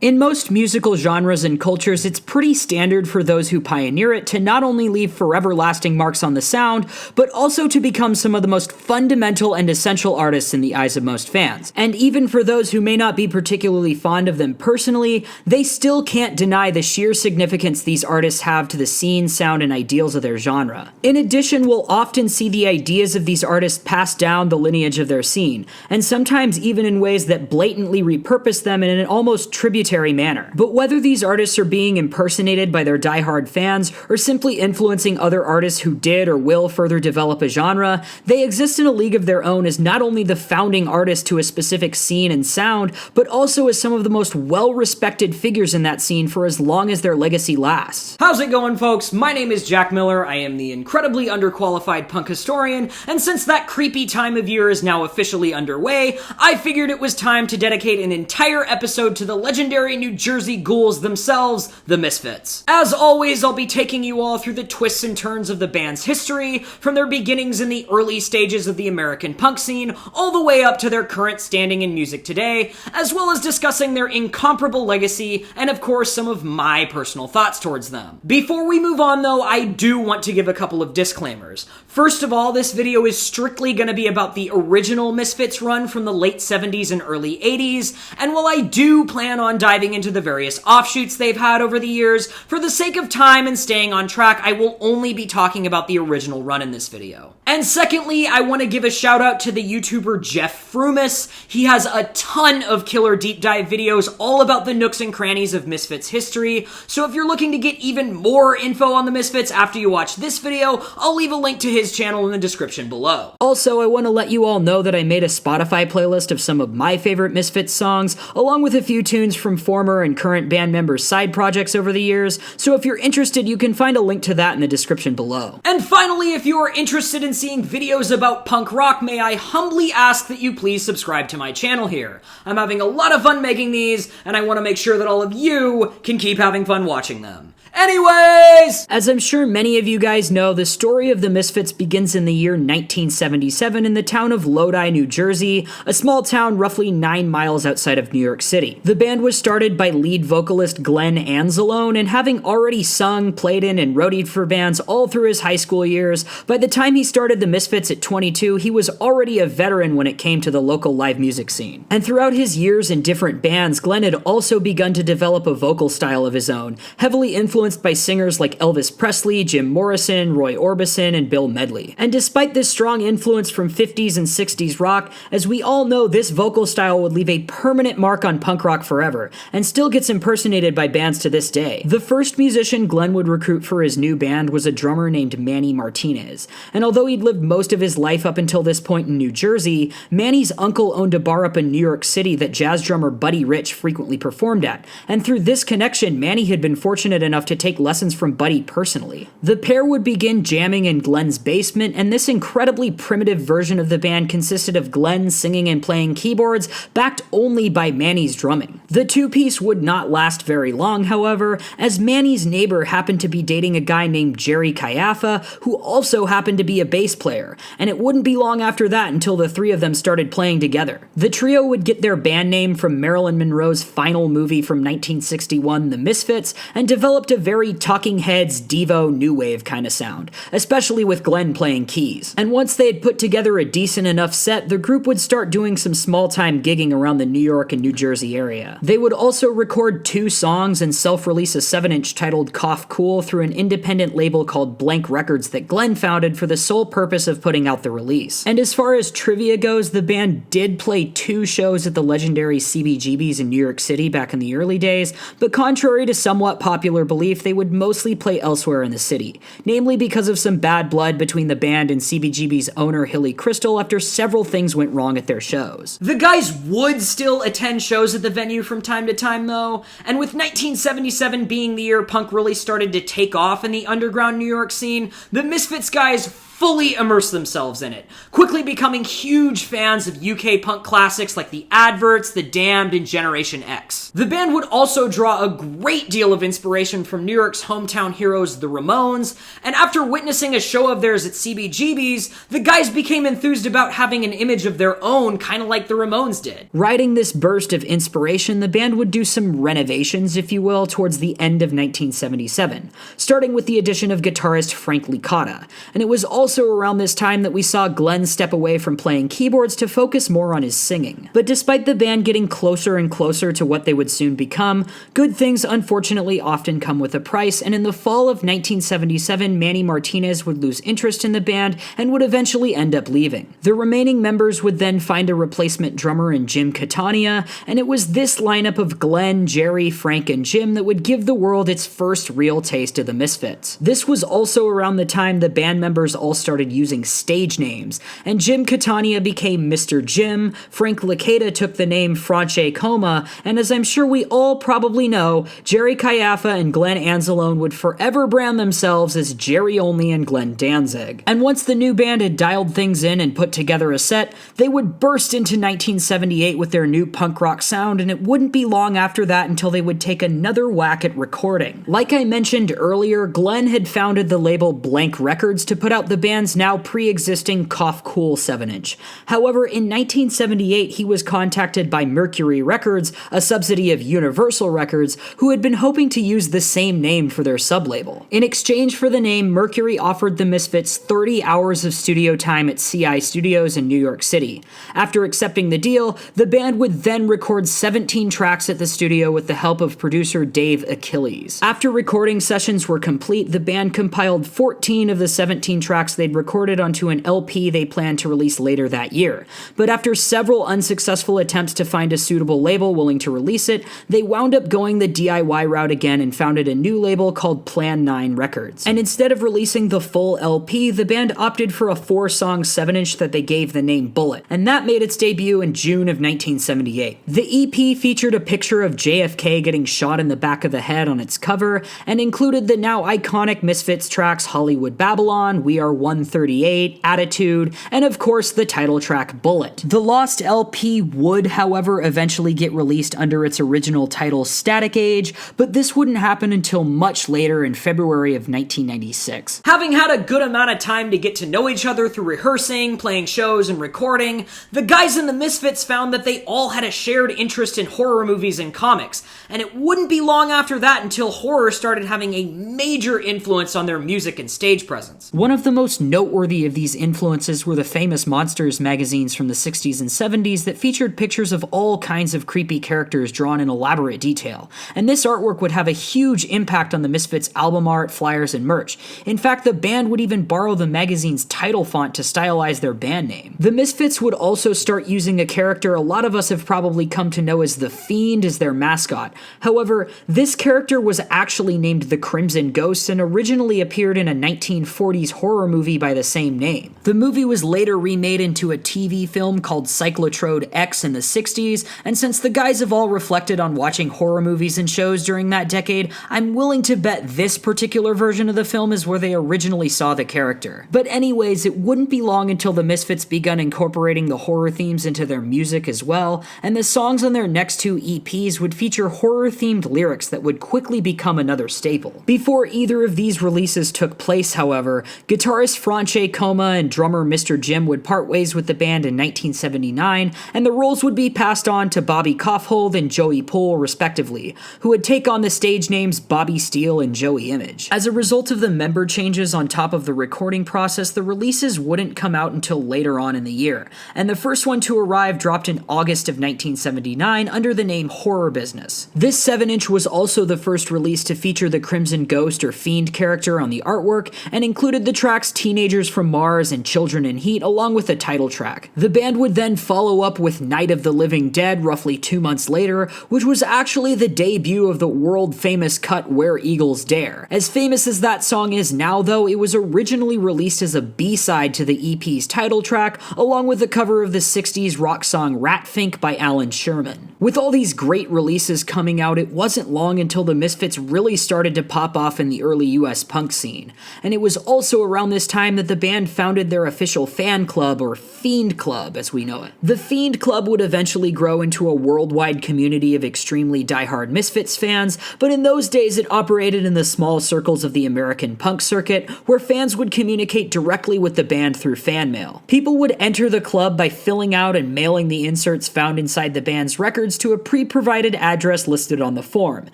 In most musical genres and cultures, it's pretty standard for those who pioneer it to not only leave forever lasting marks on the sound, but also to become some of the most fundamental and essential artists in the eyes of most fans. And even for those who may not be particularly fond of them personally, they still can't deny the sheer significance these artists have to the scene, sound, and ideals of their genre. In addition, we'll often see the ideas of these artists pass down the lineage of their scene, and sometimes even in ways that blatantly repurpose them in an almost tributary manner. But whether these artists are being impersonated by their diehard fans or simply influencing other artists who did or will further develop a genre, they exist in a league of their own as not only the founding artists to a specific scene and sound, but also as some of the most well-respected figures in that scene for as long as their legacy lasts. How's it going, folks? My name is Jack Miller. I am the incredibly underqualified punk historian, and since that creepy time of year is now officially underway, I figured it was time to dedicate an entire episode to the legendary New Jersey ghouls themselves, the Misfits. As always, I'll be taking you all through the twists and turns of the band's history, from their beginnings in the early stages of the American punk scene, all the way up to their current standing in music today, as well as discussing their incomparable legacy, and of course some of my personal thoughts towards them. Before we move on though, I do want to give a couple of disclaimers. First of all, this video is strictly going to be about the original Misfits run from the late 70s and early 80s, and while I do plan on diving into the various offshoots they've had over the years, for the sake of time and staying on track, I will only be talking about the original run in this video. And secondly, I want to give a shout out to the YouTuber Jeff Frumess. He has a ton of killer deep dive videos all about the nooks and crannies of Misfits history, so if you're looking to get even more info on the Misfits after you watch this video, I'll leave a link to his channel in the description below. Also, I want to let you all know that I made a Spotify playlist of some of my favorite Misfits songs, along with a few tunes from former and current band members' side projects over the years, so if you're interested, you can find a link to that in the description below. And finally, if you are interested in seeing videos about punk rock, may I humbly ask that you please subscribe to my channel here. I'm having a lot of fun making these, and I want to make sure that all of you can keep having fun watching them. Anyways! As I'm sure many of you guys know, the story of the Misfits begins in the year 1977 in the town of Lodi, New Jersey, a small town roughly 9 miles outside of New York City. The band was started by lead vocalist Glenn Anzalone, and having already sung, played in, and roadied for bands all through his high school years, by the time he started the Misfits at 22, he was already a veteran when it came to the local live music scene. And throughout his years in different bands, Glenn had also begun to develop a vocal style of his own, heavily influenced by singers like Elvis Presley, Jim Morrison, Roy Orbison, and Bill Medley. And despite this strong influence from 50s and 60s rock, as we all know, this vocal style would leave a permanent mark on punk rock forever, and still gets impersonated by bands to this day. The first musician Glenn would recruit for his new band was a drummer named Manny Martinez, and although he'd lived most of his life up until this point in New Jersey, Manny's uncle owned a bar up in New York City that jazz drummer Buddy Rich frequently performed at, and through this connection, Manny had been fortunate enough to take lessons from Buddy personally. The pair would begin jamming in Glenn's basement, and this incredibly primitive version of the band consisted of Glenn singing and playing keyboards, backed only by Manny's drumming. The two-piece would not last very long, however, as Manny's neighbor happened to be dating a guy named Jerry Caiafa, who also happened to be a bass player, and it wouldn't be long after that until the three of them started playing together. The trio would get their band name from Marilyn Monroe's final movie from 1961, The Misfits, and developed a very Talking Heads, Devo, new wave kind of sound, especially with Glenn playing keys. And once they had put together a decent enough set, the group would start doing some small-time gigging around the New York and New Jersey area. They would also record 2 songs and self-release a 7-inch titled Cough Cool through an independent label called Blank Records that Glenn founded for the sole purpose of putting out the release. And as far as trivia goes, the band did play 2 shows at the legendary CBGB's in New York City back in the early days, but contrary to somewhat popular belief, they would mostly play elsewhere in the city, namely because of some bad blood between the band and CBGB's owner Hilly Crystal after several things went wrong at their shows. The guys would still attend shows at the venue from time to time though, and with 1977 being the year punk really started to take off in the underground New York scene, the Misfits guys fully immerse themselves in it, quickly becoming huge fans of UK punk classics like The Adverts, The Damned, and Generation X. The band would also draw a great deal of inspiration from New York's hometown heroes, the Ramones, and after witnessing a show of theirs at CBGB's, the guys became enthused about having an image of their own, kind of like the Ramones did. Riding this burst of inspiration, the band would do some renovations, if you will, towards the end of 1977, starting with the addition of guitarist Frank Licata, and it was also around this time that we saw Glenn step away from playing keyboards to focus more on his singing. But despite the band getting closer and closer to what they would soon become, good things unfortunately often come with a price, and in the fall of 1977, Manny Martinez would lose interest in the band and would eventually end up leaving. The remaining members would then find a replacement drummer in Jim Catania, and it was this lineup of Glenn, Jerry, Frank, and Jim that would give the world its first real taste of the Misfits. This was also around the time the band members all started using stage names, and Jim Catania became Mr. Jim, Frank Licata took the name Franche Coma, and as I'm sure we all probably know, Jerry Caiafa and Glenn Anzalone would forever brand themselves as Jerry Only and Glenn Danzig. And once the new band had dialed things in and put together a set, they would burst into 1978 with their new punk rock sound, and it wouldn't be long after that until they would take another whack at recording. Like I mentioned earlier, Glenn had founded the label Blank Records to put out the band's now pre-existing Cough Cool 7-inch. However, in 1978, he was contacted by Mercury Records, a subsidiary of Universal Records, who had been hoping to use the same name for their sublabel. In exchange for the name, Mercury offered the Misfits 30 hours of studio time at CI Studios in New York City. After accepting the deal, the band would then record 17 tracks at the studio with the help of producer Dave Achilles. After recording sessions were complete, the band compiled 14 of the 17 tracks they'd recorded onto an LP they planned to release later that year. But after several unsuccessful attempts to find a suitable label willing to release it, they wound up going the DIY route again and founded a new label called Plan 9 Records. And instead of releasing the full LP, the band opted for a 4-song 7-inch that they gave the name Bullet, and that made its debut in June of 1978. The EP featured a picture of JFK getting shot in the back of the head on its cover, and included the now iconic Misfits tracks Hollywood Babylon, We Are 138, Attitude, and of course the title track Bullet. The lost LP would, however, eventually get released under its original title Static Age, but this wouldn't happen until much later in February of 1996. Having had a good amount of time to get to know each other through rehearsing, playing shows, and recording, the guys in the Misfits found that they all had a shared interest in horror movies and comics, and it wouldn't be long after that until horror started having a major influence on their music and stage presence. One of the most noteworthy of these influences were the famous Monsters magazines from the 60s and 70s that featured pictures of all kinds of creepy characters drawn in elaborate detail, and this artwork would have a huge impact on the Misfits' album art, flyers, and merch. In fact, the band would even borrow the magazine's title font to stylize their band name. The Misfits would also start using a character a lot of us have probably come to know as the Fiend as their mascot. However, this character was actually named the Crimson Ghost and originally appeared in a 1940s horror movie by the same name. The movie was later remade into a TV film called Cyclotrode X in the 60s, and since the guys have all reflected on watching horror movies and shows during that decade, I'm willing to bet this particular version of the film is where they originally saw the character. But anyways, it wouldn't be long until the Misfits begun incorporating the horror themes into their music as well, and the songs on their next 2 EPs would feature horror-themed lyrics that would quickly become another staple. Before either of these releases took place, however, guitarist Franche Coma and drummer Mr. Jim would part ways with the band in 1979, and the roles would be passed on to Bobby Kaufhold and Joey Poole, respectively, who would take on the stage names Bobby Steele and Joey Image. As a result of the member changes on top of the recording process, the releases wouldn't come out until later on in the year, and the first one to arrive dropped in August of 1979 under the name Horror Business. This 7-inch was also the first release to feature the Crimson Ghost or Fiend character on the artwork, and included the tracks Teenagers from Mars and Children in Heat along with the title track. The band would then follow up with Night of the Living Dead roughly 2 months later, which was actually the debut of the world-famous cut Where Eagles Dare. As famous as that song is now though, it was originally released as a B-side to the EP's title track, along with a cover of the 60s rock song Ratfink by Alan Sherman. With all these great releases coming out, it wasn't long until the Misfits really started to pop off in the early US punk scene. And it was also around this time that the band founded their official fan club, or Fiend Club as we know it. The Fiend Club would eventually grow into a worldwide community of extremely diehard Misfits fans, but in those days it operated in the small circles of the American punk circuit, where fans would communicate directly with the band through fan mail. People would enter the club by filling out and mailing the inserts found inside the band's records to a pre-provided address listed on the form,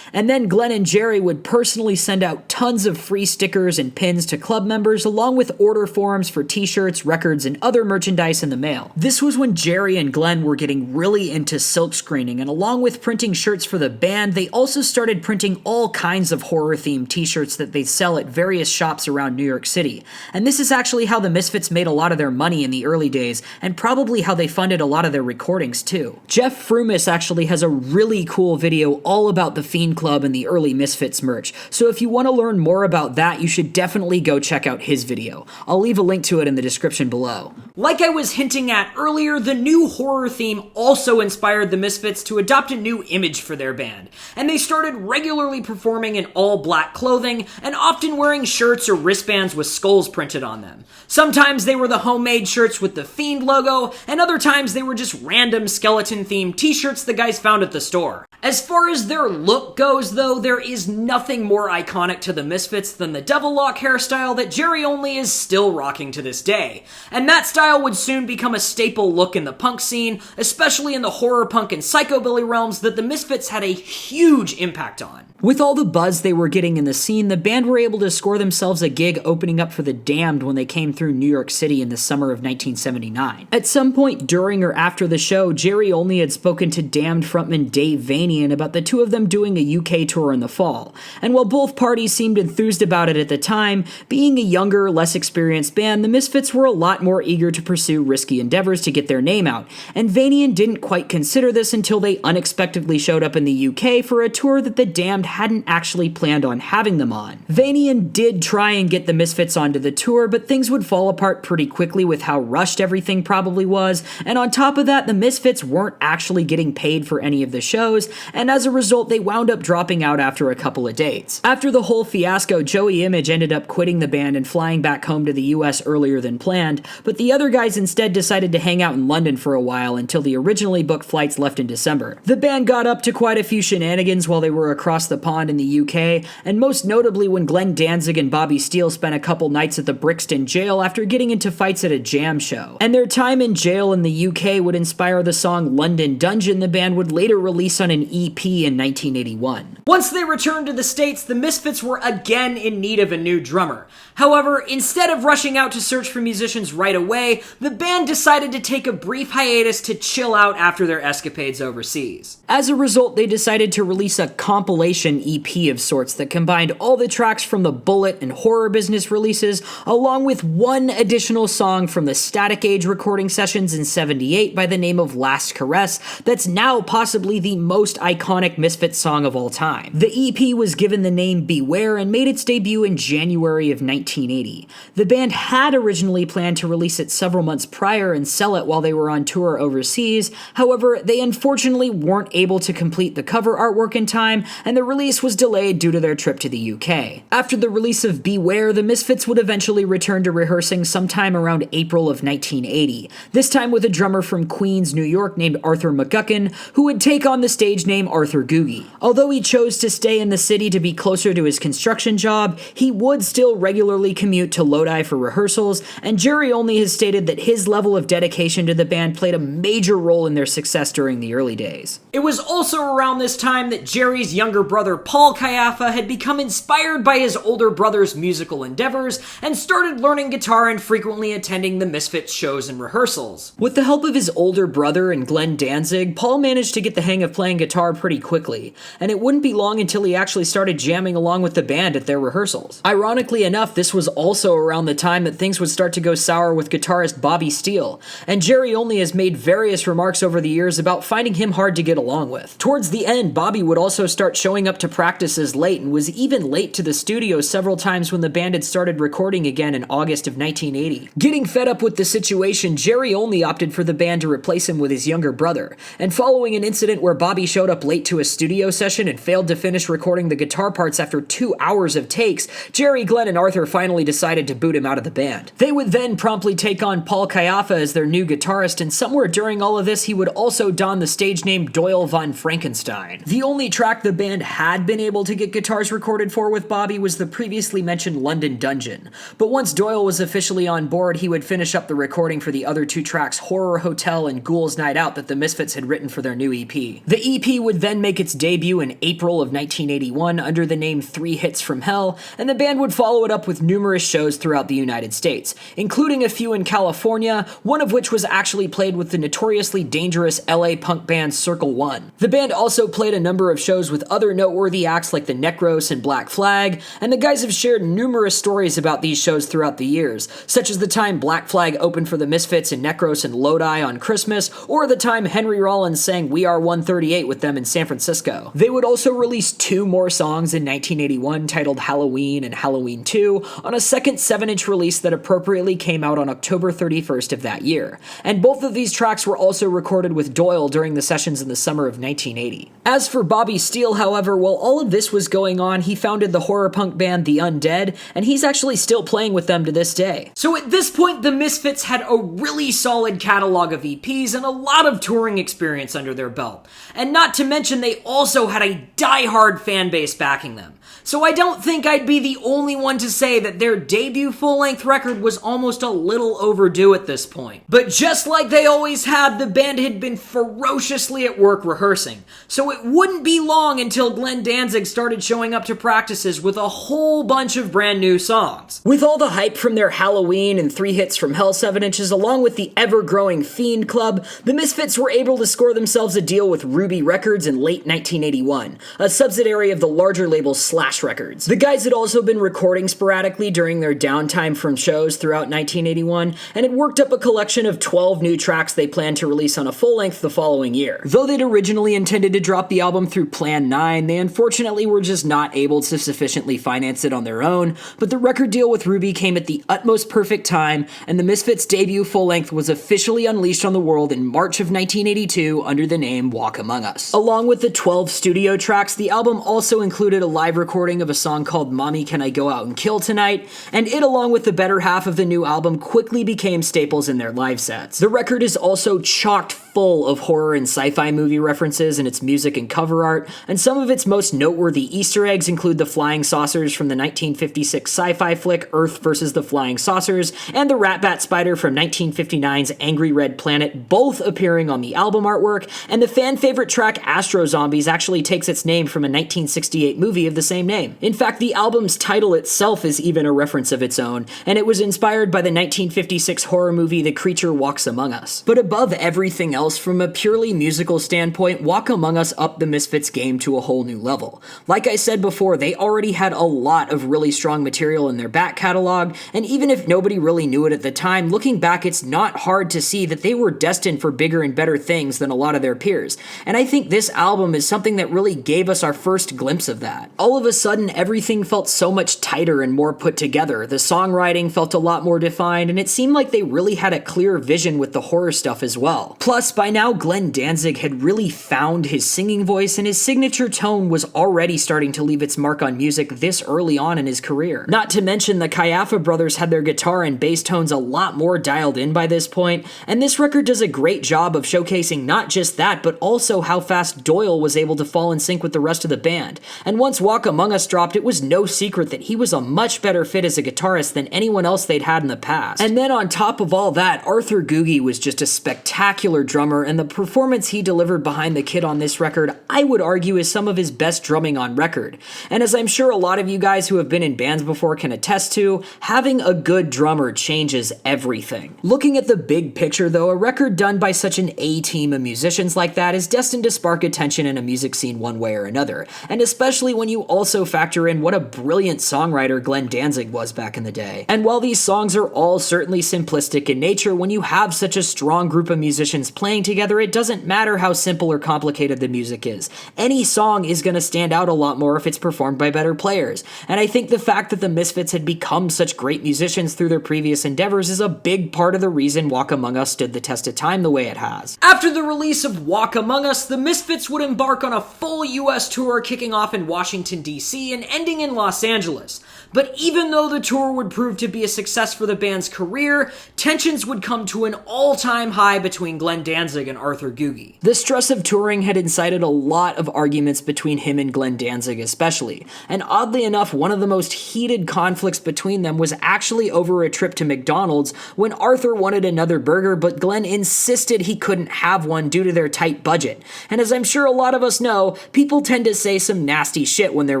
and then Glenn and Jerry would personally send out tons of free stickers and pins to club members, along with order forms for t-shirts, records, and other merchandise in the mail. This was when Jerry and Glenn were getting really into silkscreening, and along with printing shirts for the band, they also started printing all kinds of horror-themed t-shirts that they'd sell at various shops around New York City. And this is actually how the Misfits made a lot of their money in the early days, and probably how they funded a lot of their recordings too. Jeff Frumess actually has a really cool video all about the Fiend Club and the early Misfits merch, so if you want to learn more about that, you should definitely go check out his video. I'll leave a link to it in the description below. Like I was hinting at earlier, the new horror theme also inspired the Misfits to adopt a new image for their band, and they started regularly performing in all-black clothing and often wearing shirts or wristbands with skulls printed on them. Sometimes they were the homemade shirts with the Fiend logo, and other times they were just random skeleton-themed t-shirts the guys found at the store. As far as their look goes, though, there is nothing more iconic to the Misfits than the devil lock hairstyle that Jerry Only is still rocking to this day. And that style would soon become a staple look in the punk scene, especially in the horror punk and psychobilly realms that the Misfits had a huge impact on. With all the buzz they were getting in the scene, the band were able to score themselves a gig opening up for the Damned when they came through New York City in the summer of 1979. At some point during or after the show, Jerry Only had spoken to Damned frontman Dave Vanian about the two of them doing a UK tour in the fall, and while both parties seemed enthused about it at the time, being a younger, less experienced band, the Misfits were a lot more eager to pursue risky endeavors to get their name out, and Vanian didn't quite consider this until they unexpectedly showed up in the UK for a tour that the Damned hadn't actually planned on having them on. Vanian did try and get the Misfits onto the tour, but things would fall apart pretty quickly with how rushed everything probably was, and on top of that, the Misfits weren't actually getting paid for any of the shows, and as a result, they wound up dropping out after a couple of dates. After the whole fiasco, Joey Image ended up quitting the band and flying back home to the US earlier than planned, but the other guys instead decided to hang out in London for a while until the originally booked flights left in December. The band got up to quite a few shenanigans while they were across the pond in the UK, and most notably when Glenn Danzig and Bobby Steele spent a couple nights at the Brixton jail after getting into fights at a jam show. And their time in jail in the UK would inspire the song London Dungeon the band would later release on an EP in 1981. Once they returned to the States, the Misfits were again in need of a new drummer. However, instead of rushing out to search for musicians right away, the band decided to take a brief hiatus to chill out after their escapades overseas. As a result, they decided to release a compilation EP of sorts that combined all the tracks from the Bullet and Horror Business releases, along with one additional song from the Static Age recording sessions in '78 by the name of Last Caress, that's now possibly the most iconic Misfits song of all time. The EP was given the name Beware and made its debut in January of 1980. The band had originally planned to release it several months prior and sell it while they were on tour overseas, however, they unfortunately weren't able to complete the cover artwork in time, and the release was delayed due to their trip to the UK. After the release of Beware, the Misfits would eventually return to rehearsing sometime around April of 1980, this time with a drummer from Queens, New York named Arthur McGuckin, who would take on the stage name Arthur Googie. Although he chose to stay in the city to be closer to his construction job, he would still regularly commute to Lodi for rehearsals, and Jerry Only has stated that his level of dedication to the band played a major role in their success during the early days. It was also around this time that Jerry's younger brother Paul Caiafa had become inspired by his older brother's musical endeavors and started learning guitar and frequently attending the Misfits shows and rehearsals. With the help of his older brother and Glenn Danzig, Paul managed to get the hang of playing guitar pretty quickly, and it wouldn't be long until he actually started jamming along with the band at their rehearsals. Ironically enough, this was also around the time that things would start to go sour with guitarist Bobby Steele, and Jerry Only has made various remarks over the years about finding him hard to get along with. Towards the end, Bobby would also start showing up to practices late and was even late to the studio several times when the band had started recording again in August of 1980. Getting fed up with the situation, Jerry Only opted for the band to replace him with his younger brother, and following an incident where Bobby showed up late to a studio session and failed to finish recording the guitar parts after 2 hours of takes, Jerry, Glenn, and Arthur finally decided to boot him out of the band. They would then promptly take on Paul Kayaffa as their new guitarist, and somewhere during all of this he would also don the stage name Doyle von Frankenstein. The only track the band had been able to get guitars recorded for with Bobby was the previously mentioned London Dungeon, but once Doyle was officially on board, he would finish up the recording for the other 2 tracks, Horror Hotel and Ghouls Night Out, that the Misfits had written for their new EP. The EP would then make its debut in April of 1981 under the name 3 Hits from Hell, and the band would follow it up with numerous shows throughout the United States, including a few in California, one of which was actually played with the notoriously dangerous LA punk band Circle One. The band also played a number of shows with other noteworthy acts like the Necros and Black Flag, and the guys have shared numerous stories about these shows throughout the years, such as the time Black Flag opened for the Misfits and Necros in Lodi on Christmas, or the time Henry Rollins sang We Are 138 with them in San Francisco. They would also release 2 more songs in 1981 titled Halloween and Halloween 2 on a second 7-inch release that appropriately came out on October 31st of that year, and both of these tracks were also recorded with Doyle during the sessions in the summer of 1980. As for Bobby Steele, however, while all of this was going on, he founded the horror punk band The Undead, and he's actually still playing with them to this day. So at this point, the Misfits had a really solid catalog of EPs and a lot of touring experience under their belt. And not to mention, they also had a die-hard fan base backing them. So I don't think I'd be the only one to say that their debut full-length record was almost a little overdue at this point. But just like they always had, the band had been ferociously at work rehearsing. So it wouldn't be long until Glenn Danzig started showing up to practices with a whole bunch of brand new songs. With all the hype from their Halloween and 3 Hits from Hell 7-inches, along with the ever-growing Fiend Club, the Misfits were able to score themselves a deal with Ruby Records in late 1981, a subsidiary of the larger label Slash Records. The guys had also been recording sporadically during their downtime from shows throughout 1981, and had worked up a collection of 12 new tracks they planned to release on a full length the following year. Though they'd originally intended to drop the album through Plan 9, they unfortunately were just not able to sufficiently finance it on their own, but the record deal with Ruby came at the utmost perfect time, and the Misfits' debut full length was officially unleashed on the world in March of 1982 under the name Walk Among Us. Along with the 12 studio tracks, the album also included a live recording of a song called Mommy Can I Go Out and Kill Tonight, and it, along with the better half of the new album, quickly became staples in their live sets. The record is also chocked full of horror and sci-fi movie references in its music and cover art, and some of its most noteworthy Easter eggs include the flying saucers from the 1956 sci-fi flick Earth vs. the Flying Saucers, and the Rat-Bat Spider from 1959's Angry Red Planet, both appearing on the album artwork, and the fan-favorite track Astro Zombies actually takes its name from a 1968 movie of the same name. In fact, the album's title itself is even a reference of its own, and it was inspired by the 1956 horror movie The Creature Walks Among Us. But above everything else, from a purely musical standpoint, Walk Among Us upped the Misfits' game to a whole new level. Like I said before, they already had a lot of really strong material in their back catalog, and even if nobody really knew it at the time, looking back, it's not hard to see that they were destined for bigger and better things than a lot of their peers. And I think this album is something that really gave us our first glimpse of that. All of a sudden, everything felt so much tighter and more put together. The songwriting felt a lot more defined, and it seemed like they really had a clear vision with the horror stuff as well. Plus, by now, Glenn Danzig had really found his singing voice, and his signature tone was already starting to leave its mark on music this early on in his career. Not to mention, the Kayaffa brothers had their guitar and bass tones a lot more dialed in by this point, and this record does a great job of showcasing not just that, but also how fast Doyle was able to fall in sync with the rest of the band. And once Walk Among Us dropped, it was no secret that he was a much better fit as a guitarist than anyone else they'd had in the past. And then on top of all that, Arthur Googie was just a spectacular drum drummer, and the performance he delivered behind the kid on this record, I would argue, is some of his best drumming on record. And as I'm sure a lot of you guys who have been in bands before can attest to, having a good drummer changes everything. Looking at the big picture though, a record done by such an A-team of musicians like that is destined to spark attention in a music scene one way or another, and especially when you also factor in what a brilliant songwriter Glenn Danzig was back in the day. And while these songs are all certainly simplistic in nature, when you have such a strong group of musicians playing together, it doesn't matter how simple or complicated the music is. Any song is going to stand out a lot more if it's performed by better players. And I think the fact that the Misfits had become such great musicians through their previous endeavors is a big part of the reason Walk Among Us stood the test of time the way it has. After the release of Walk Among Us, the Misfits would embark on a full US tour, kicking off in Washington, D.C. and ending in Los Angeles. But even though the tour would prove to be a success for the band's career, tensions would come to an all-time high between Glenn Danzig and Arthur Googie. The stress of touring had incited a lot of arguments between him and Glenn Danzig especially, and oddly enough, one of the most heated conflicts between them was actually over a trip to McDonald's when Arthur wanted another burger, but Glenn insisted he couldn't have one due to their tight budget. And as I'm sure a lot of us know, people tend to say some nasty shit when they're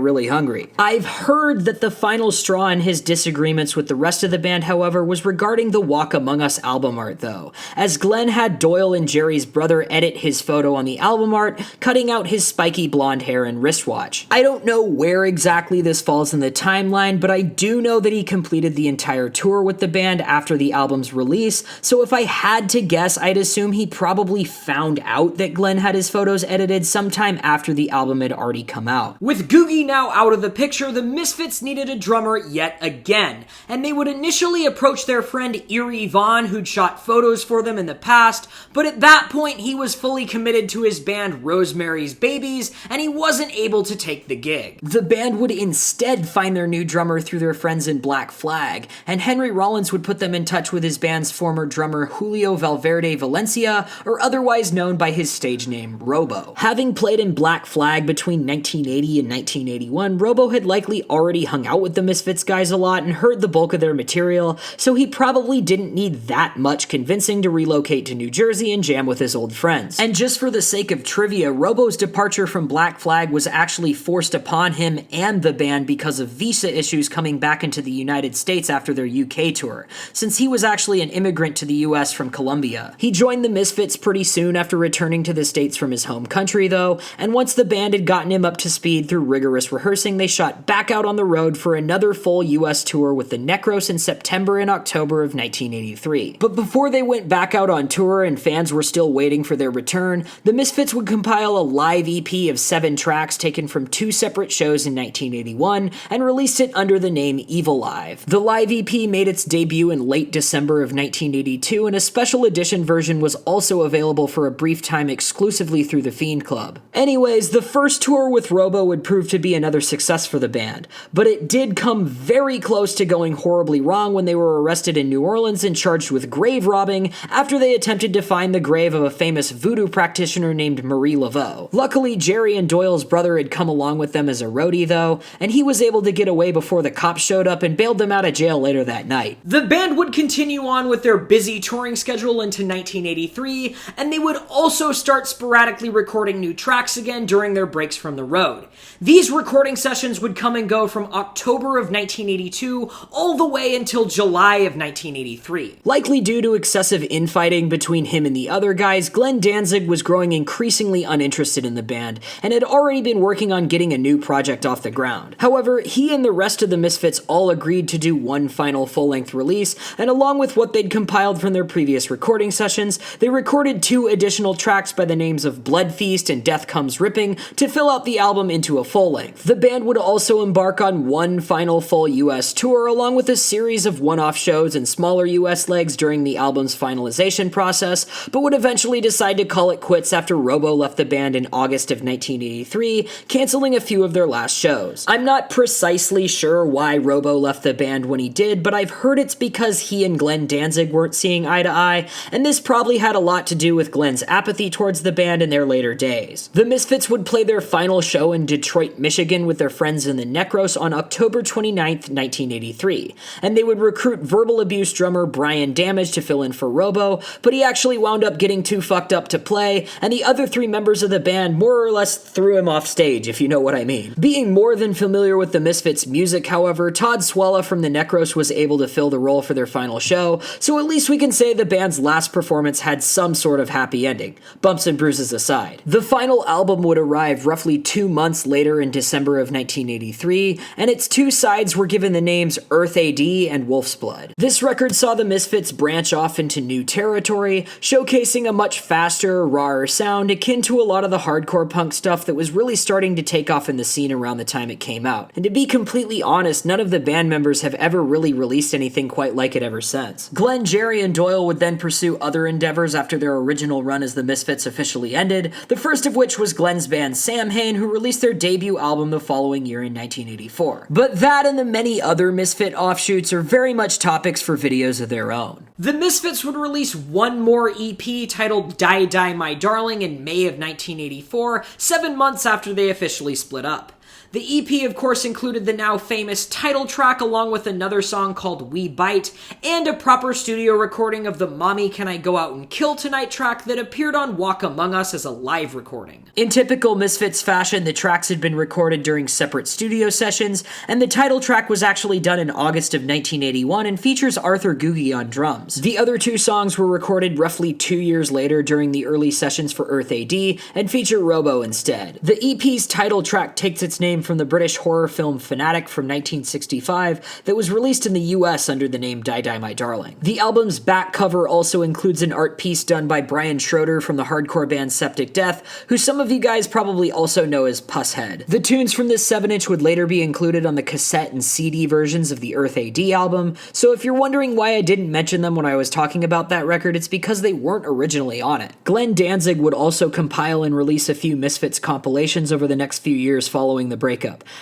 really hungry. I've heard that the final straw in his disagreements with the rest of the band, however, was regarding the Walk Among Us album art though, as Glenn had Doyle and Jerry's brother edit his photo on the album art, cutting out his spiky blonde hair and wristwatch. I don't know where exactly this falls in the timeline, but I do know that he completed the entire tour with the band after the album's release, so if I had to guess, I'd assume he probably found out that Glenn had his photos edited sometime after the album had already come out. With Googie now out of the picture, the Misfits needed a drummer yet again, and they would initially approach their friend Eerie Vaughn, who'd shot photos for them in the past, but at that point he was fully committed to his band Rosemary's Babies, and he wasn't able to take the gig. The band would instead find their new drummer through their friends in Black Flag, and Henry Rollins would put them in touch with his band's former drummer Julio Valverde Valencia, or otherwise known by his stage name Robo. Having played in Black Flag between 1980 and 1981, Robo had likely already hung out with the Misfits guys a lot and heard the bulk of their material, so he probably didn't need that much convincing to relocate to New Jersey and jam with his old friends. And just for the sake of trivia, Robo's departure from Black Flag was actually forced upon him and the band because of visa issues coming back into the United States after their UK tour, since he was actually an immigrant to the US from Colombia. He joined the Misfits pretty soon after returning to the States from his home country though, and once the band had gotten him up to speed through rigorous rehearsing, they shot back out on the road for another full US tour with the Necros in September and October of 1983. But before they went back out on tour and fans were still waiting for their return, the Misfits would compile a live EP of 7 tracks taken from 2 separate shows in 1981 and released it under the name Evil Live. The live EP made its debut in late December of 1982, and a special edition version was also available for a brief time exclusively through the Fiend Club. Anyways, the first tour with Robo would prove to be another success for the band, but it did come very close to going horribly wrong when they were arrested in New Orleans and charged with grave robbing after they attempted to find the grave of a famous voodoo practitioner named Marie Laveau. Luckily, Jerry and Doyle's brother had come along with them as a roadie though, and he was able to get away before the cops showed up and bailed them out of jail later that night. The band would continue on with their busy touring schedule into 1983, and they would also start sporadically recording new tracks again during their breaks from the road. These recording sessions would come and go from October of 1982 all the way until July of 1983. Likely due to excessive infighting between him and the other guys, Glenn Danzig was growing increasingly uninterested in the band and had already been working on getting a new project off the ground. However, he and the rest of the Misfits all agreed to do one final full-length release, and along with what they'd compiled from their previous recording sessions, they recorded 2 additional tracks by the names of Blood Feast and Death Comes Ripping to fill out the album into a full-length. The band would also embark on one final full US tour, along with a series of one-off shows and smaller US legs during the album's finalization process, but would eventually decide to call it quits after Robo left the band in August of 1983, canceling a few of their last shows. I'm not precisely sure why Robo left the band when he did, but I've heard it's because he and Glenn Danzig weren't seeing eye to eye, and this probably had a lot to do with Glenn's apathy towards the band in their later days. The Misfits would play their final show in Detroit, Michigan with their friends in the Necros on October 29th, 1983, and they would recruit Verbal Abuse drummer Brian Damage to fill in for Robo, but he actually wound up up getting too fucked up to play, and the other 3 members of the band more or less threw him off stage, if you know what I mean. Being more than familiar with the Misfits' music, however, Todd Swalla from the Necros was able to fill the role for their final show, so at least we can say the band's last performance had some sort of happy ending, bumps and bruises aside. The final album would arrive roughly 2 months later in December of 1983, and its 2 sides were given the names Earth AD and Wolf's Blood. This record saw the Misfits branch off into new territory, showcasing a much faster, rawer sound akin to a lot of the hardcore punk stuff that was really starting to take off in the scene around the time it came out. And to be completely honest, none of the band members have ever really released anything quite like it ever since. Glenn, Jerry, and Doyle would then pursue other endeavors after their original run as the Misfits officially ended, the first of which was Glenn's band Samhain, who released their debut album the following year in 1984. But that and the many other Misfit offshoots are very much topics for videos of their own. The Misfits would release one more EP titled Die Die My Darling in May of 1984, 7 months after they officially split up. The EP, of course, included the now famous title track along with another song called We Bite, and a proper studio recording of the Mommy Can I Go Out and Kill Tonight track that appeared on Walk Among Us as a live recording. In typical Misfits fashion, the tracks had been recorded during separate studio sessions, and the title track was actually done in August of 1981 and features Arthur Googie on drums. The other 2 songs were recorded roughly 2 years later during the early sessions for Earth AD and feature Robo instead. The EP's title track takes its name from the British horror film Fanatic from 1965 that was released in the US under the name Die Die My Darling. The album's back cover also includes an art piece done by Brian Schroeder from the hardcore band Septic Death, who some of you guys probably also know as Pusshead. The tunes from this 7-inch would later be included on the cassette and CD versions of the Earth AD album, so if you're wondering why I didn't mention them when I was talking about that record, it's because they weren't originally on it. Glenn Danzig would also compile and release a few Misfits compilations over the next few years following the breakup,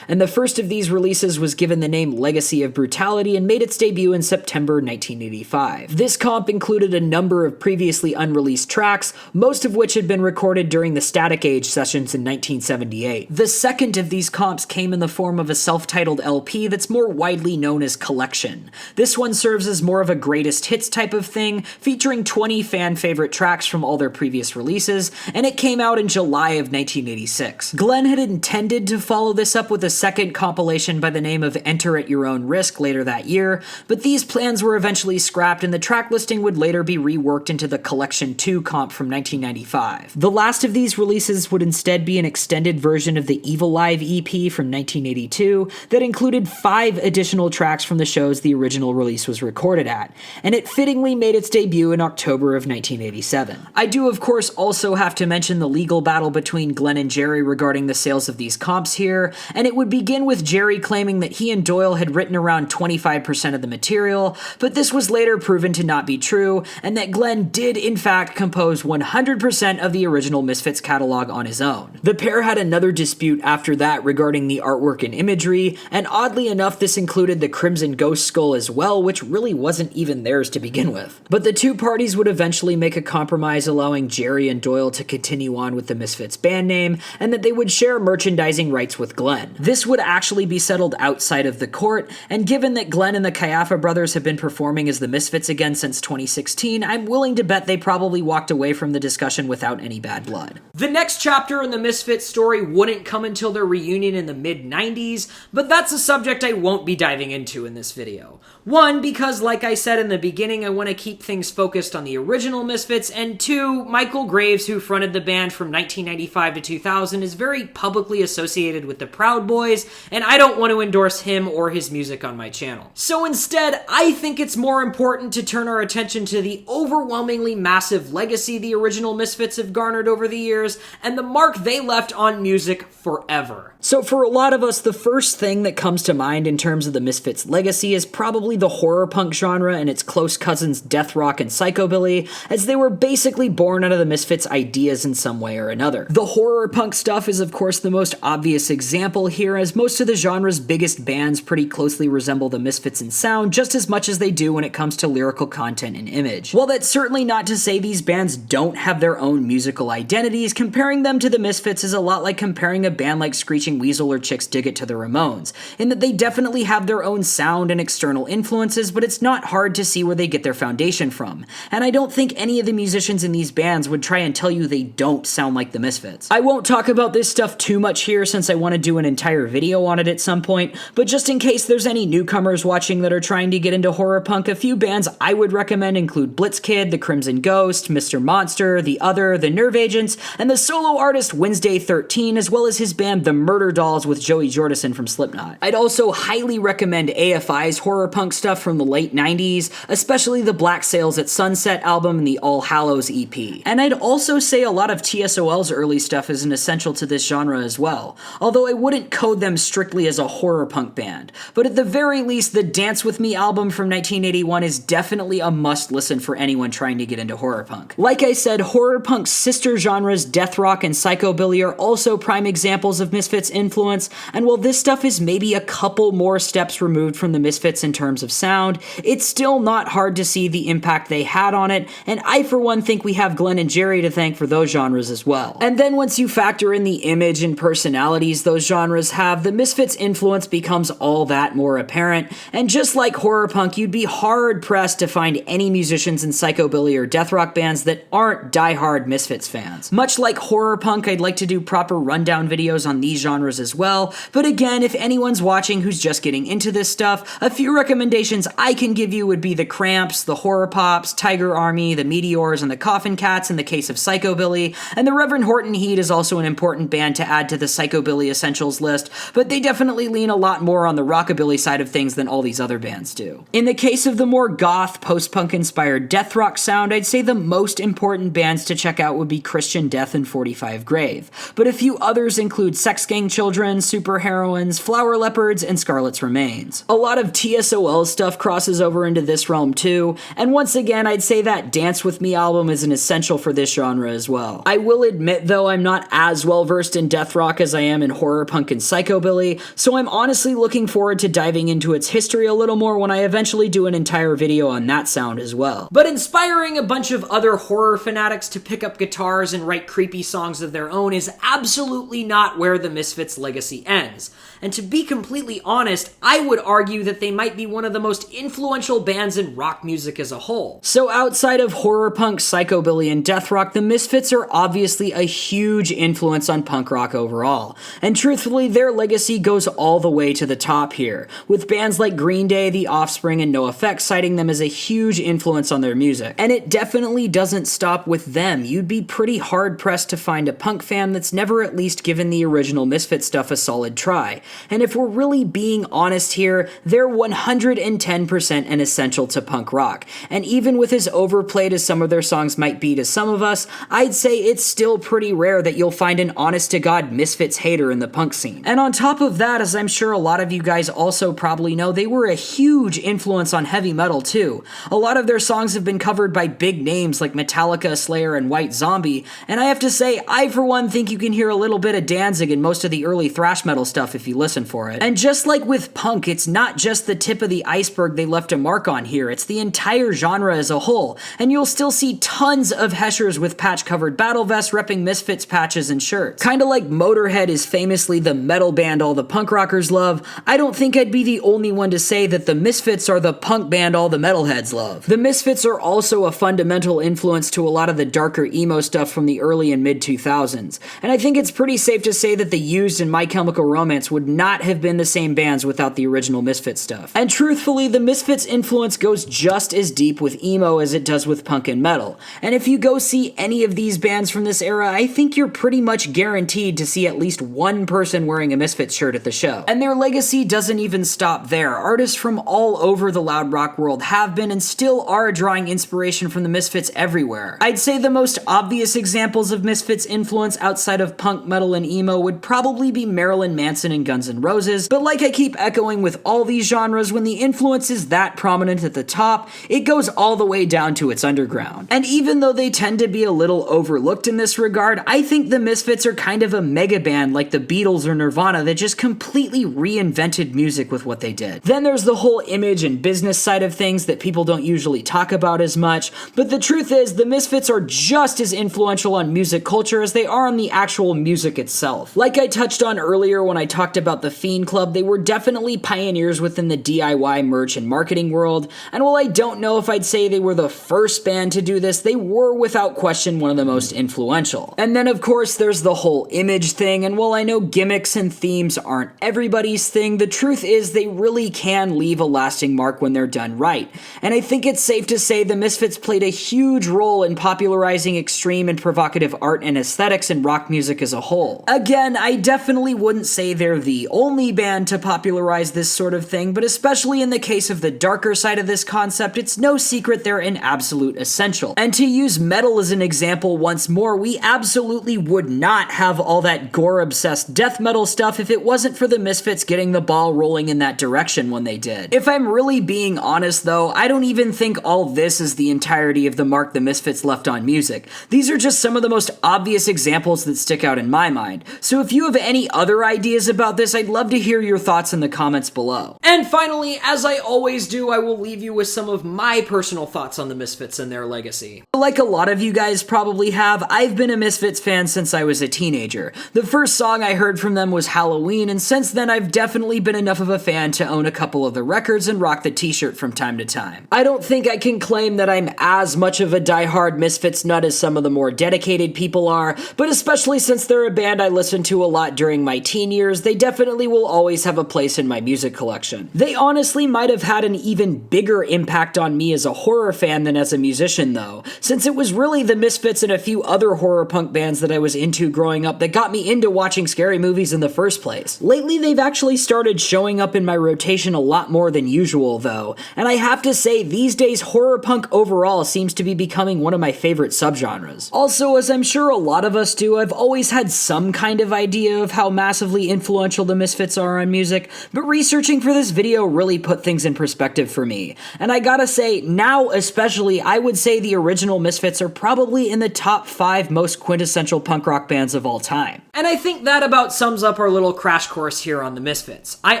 and the first of these releases was given the name Legacy of Brutality and made its debut in September 1985. This comp included a number of previously unreleased tracks, most of which had been recorded during the Static Age sessions in 1978. The second of these comps came in the form of a self-titled LP that's more widely known as Collection. This one serves as more of a greatest hits type of thing, featuring 20 fan-favorite tracks from all their previous releases, and it came out in July of 1986. Glenn had intended to follow this up with a second compilation by the name of Enter at Your Own Risk later that year, but these plans were eventually scrapped and the track listing would later be reworked into the Collection 2 comp from 1995. The last of these releases would instead be an extended version of the Evil Live EP from 1982 that included 5 additional tracks from the shows the original release was recorded at, and it fittingly made its debut in October of 1987. I do of course also have to mention the legal battle between Glenn and Jerry regarding the sales of these comps here, and it would begin with Jerry claiming that he and Doyle had written around 25% of the material, but this was later proven to not be true, and that Glenn did in fact compose 100% of the original Misfits catalog on his own. The pair had another dispute after that regarding the artwork and imagery, and oddly enough this included the Crimson Ghost skull as well, which really wasn't even theirs to begin with. But the two parties would eventually make a compromise allowing Jerry and Doyle to continue on with the Misfits band name, and that they would share merchandising rights with Glenn. This would actually be settled outside of the court, and given that Glenn and the Caiafa brothers have been performing as the Misfits again since 2016, I'm willing to bet they probably walked away from the discussion without any bad blood. The next chapter in the Misfits story wouldn't come until their reunion in the mid-90s, but that's a subject I won't be diving into in this video. One, because like I said in the beginning, I want to keep things focused on the original Misfits, and two, Michael Graves, who fronted the band from 1995 to 2000, is very publicly associated with the Proud Boys, and I don't want to endorse him or his music on my channel. So instead, I think it's more important to turn our attention to the overwhelmingly massive legacy the original Misfits have garnered over the years, and the mark they left on music forever. So for a lot of us, the first thing that comes to mind in terms of the Misfits' legacy is probably the horror punk genre and its close cousins death rock and psychobilly, as they were basically born out of the Misfits' ideas in some way or another. The horror punk stuff is of course the most obvious example example here, as most of the genre's biggest bands pretty closely resemble the Misfits in sound just as much as they do when it comes to lyrical content and image. While that's certainly not to say these bands don't have their own musical identities, comparing them to the Misfits is a lot like comparing a band like Screeching Weasel or Chicks Dig It to the Ramones, in that they definitely have their own sound and external influences, but it's not hard to see where they get their foundation from. And I don't think any of the musicians in these bands would try and tell you they don't sound like the Misfits. I won't talk about this stuff too much here since I want to do an entire video on it at some point, but just in case there's any newcomers watching that are trying to get into horror punk, a few bands I would recommend include Blitzkid, The Crimson Ghost, Mr. Monster, The Other, The Nerve Agents, and the solo artist Wednesday 13, as well as his band The Murder Dolls with Joey Jordison from Slipknot. I'd also highly recommend AFI's horror punk stuff from the late 90s, especially the Black Sails at Sunset album and the All Hallows EP. And I'd also say a lot of TSOL's early stuff is an essential to this genre as well, although I wouldn't code them strictly as a horror punk band. But at the very least, the Dance With Me album from 1981 is definitely a must-listen for anyone trying to get into horror punk. Like I said, horror punk's sister genres, death rock and psychobilly, are also prime examples of Misfits' influence, and while this stuff is maybe a couple more steps removed from the Misfits in terms of sound, it's still not hard to see the impact they had on it, and I for one think we have Glenn and Jerry to thank for those genres as well. And then once you factor in the image and personalities those genres have, the Misfits' influence becomes all that more apparent, and just like horror punk, you'd be hard-pressed to find any musicians in psychobilly or death rock bands that aren't die-hard Misfits fans. Much like horror punk, I'd like to do proper rundown videos on these genres as well, but again, if anyone's watching who's just getting into this stuff, a few recommendations I can give you would be the Cramps, the Horror Pops, Tiger Army, the Meteors, and the Coffin Cats in the case of psychobilly, and the Reverend Horton Heat is also an important band to add to the psychobilly essentials list, but they definitely lean a lot more on the rockabilly side of things than all these other bands do. In the case of the more goth, post-punk inspired death rock sound, I'd say the most important bands to check out would be Christian Death and 45 Grave, but a few others include Sex Gang Children, Super Heroines, Flower Leopards, and Scarlet's Remains. A lot of TSOL stuff crosses over into this realm too, and once again I'd say that Dance With Me album is an essential for this genre as well. I will admit though I'm not as well versed in death rock as I am in horror punk and psychobilly, so I'm honestly looking forward to diving into its history a little more when I eventually do an entire video on that sound as well. But inspiring a bunch of other horror fanatics to pick up guitars and write creepy songs of their own is absolutely not where the Misfits' legacy ends. And to be completely honest, I would argue that they might be one of the most influential bands in rock music as a whole. So outside of horror punk, psychobilly, and death rock, the Misfits are obviously a huge influence on punk rock overall. And truthfully, their legacy goes all the way to the top here, with bands like Green Day, The Offspring, and NoFX citing them as a huge influence on their music. And it definitely doesn't stop with them. You'd be pretty hard-pressed to find a punk fan that's never at least given the original Misfits stuff a solid try. And if we're really being honest here, they're 110% an essential to punk rock. And even with as overplayed as some of their songs might be to some of us, I'd say it's still pretty rare that you'll find an honest-to-God Misfits hater in the punk scene. And on top of that, as I'm sure a lot of you guys also probably know, they were a huge influence on heavy metal too. A lot of their songs have been covered by big names like Metallica, Slayer, and White Zombie, and I have to say, I for one think you can hear a little bit of Danzig in most of the early thrash metal stuff if you listen for it. And just like with punk, it's not just the tip of the iceberg they left a mark on here, it's the entire genre as a whole, and you'll still see tons of heshers with patch-covered battle vests repping Misfits patches and shirts. Kinda like Motorhead is famously the metal band all the punk rockers love, I don't think I'd be the only one to say that the Misfits are the punk band all the metalheads love. The Misfits are also a fundamental influence to a lot of the darker emo stuff from the early and mid-2000s, and I think it's pretty safe to say that The Used and My Chemical Romance would not have been the same bands without the original Misfits stuff. And truthfully, the Misfits' influence goes just as deep with emo as it does with punk and metal, and if you go see any of these bands from this era, I think you're pretty much guaranteed to see at least one person wearing a Misfits shirt at the show. And their legacy doesn't even stop there. Artists from all over the loud rock world have been and still are drawing inspiration from the Misfits everywhere. I'd say the most obvious examples of Misfits' influence outside of punk, metal, and emo would probably be Marilyn Manson and Guns N' Roses, but like I keep echoing with all these genres, when the influence is that prominent at the top, it goes all the way down to its underground. And even though they tend to be a little overlooked in this regard, I think the Misfits are kind of a mega band like the Beatles Beatles or Nirvana that just completely reinvented music with what they did. Then there's the whole image and business side of things that people don't usually talk about as much, but the truth is the Misfits are just as influential on music culture as they are on the actual music itself. Like I touched on earlier when I talked about the Fiend Club, they were definitely pioneers within the DIY merch and marketing world, and while I don't know if I'd say they were the first band to do this, they were without question one of the most influential. And then of course there's the whole image thing, and while I know gimmicks and themes aren't everybody's thing, the truth is they really can leave a lasting mark when they're done right. And I think it's safe to say the Misfits played a huge role in popularizing extreme and provocative art and aesthetics in rock music as a whole. Again, I definitely wouldn't say they're the only band to popularize this sort of thing, but especially in the case of the darker side of this concept, it's no secret they're an absolute essential. And to use metal as an example once more, we absolutely would not have all that gore-obsessed death metal stuff if it wasn't for the Misfits getting the ball rolling in that direction when they did. If I'm really being honest though, I don't even think all this is the entirety of the mark the Misfits left on music. These are just some of the most obvious examples that stick out in my mind. So if you have any other ideas about this, I'd love to hear your thoughts in the comments below. And finally, as I always do, I will leave you with some of my personal thoughts on the Misfits and their legacy. Like a lot of you guys probably have, I've been a Misfits fan since I was a teenager. The first song I heard from them was Halloween, and since then I've definitely been enough of a fan to own a couple of the records and rock the t-shirt from time to time. I don't think I can claim that I'm as much of a diehard Misfits nut as some of the more dedicated people are, but especially since they're a band I listened to a lot during my teen years, they definitely will always have a place in my music collection. They honestly might have had an even bigger impact on me as a horror fan than as a musician though, since it was really the Misfits and a few other horror punk bands that I was into growing up that got me into watching scary movies in the first place. Lately they've actually started showing up in my rotation a lot more than usual though, and I have to say these days horror punk overall seems to be becoming one of my favorite subgenres. Also, as I'm sure a lot of us do, I've always had some kind of idea of how massively influential the Misfits are on music, but researching for this video really put things in perspective for me. And I gotta say, now especially, I would say the original Misfits are probably in the top 5 most quintessential punk rock bands of all time. And I think that about sums up our little crash course here on the Misfits. I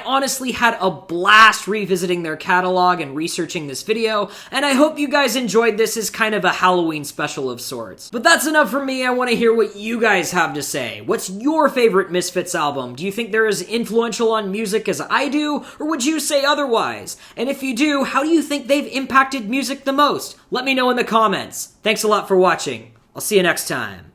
honestly had a blast revisiting their catalog and researching this video, and I hope you guys enjoyed this as kind of a Halloween special of sorts. But that's enough for me. I want to hear what you guys have to say. What's your favorite Misfits album? Do you think they're as influential on music as I do, or would you say otherwise? And if you do, how do you think they've impacted music the most? Let me know in the comments. Thanks a lot for watching. I'll see you next time.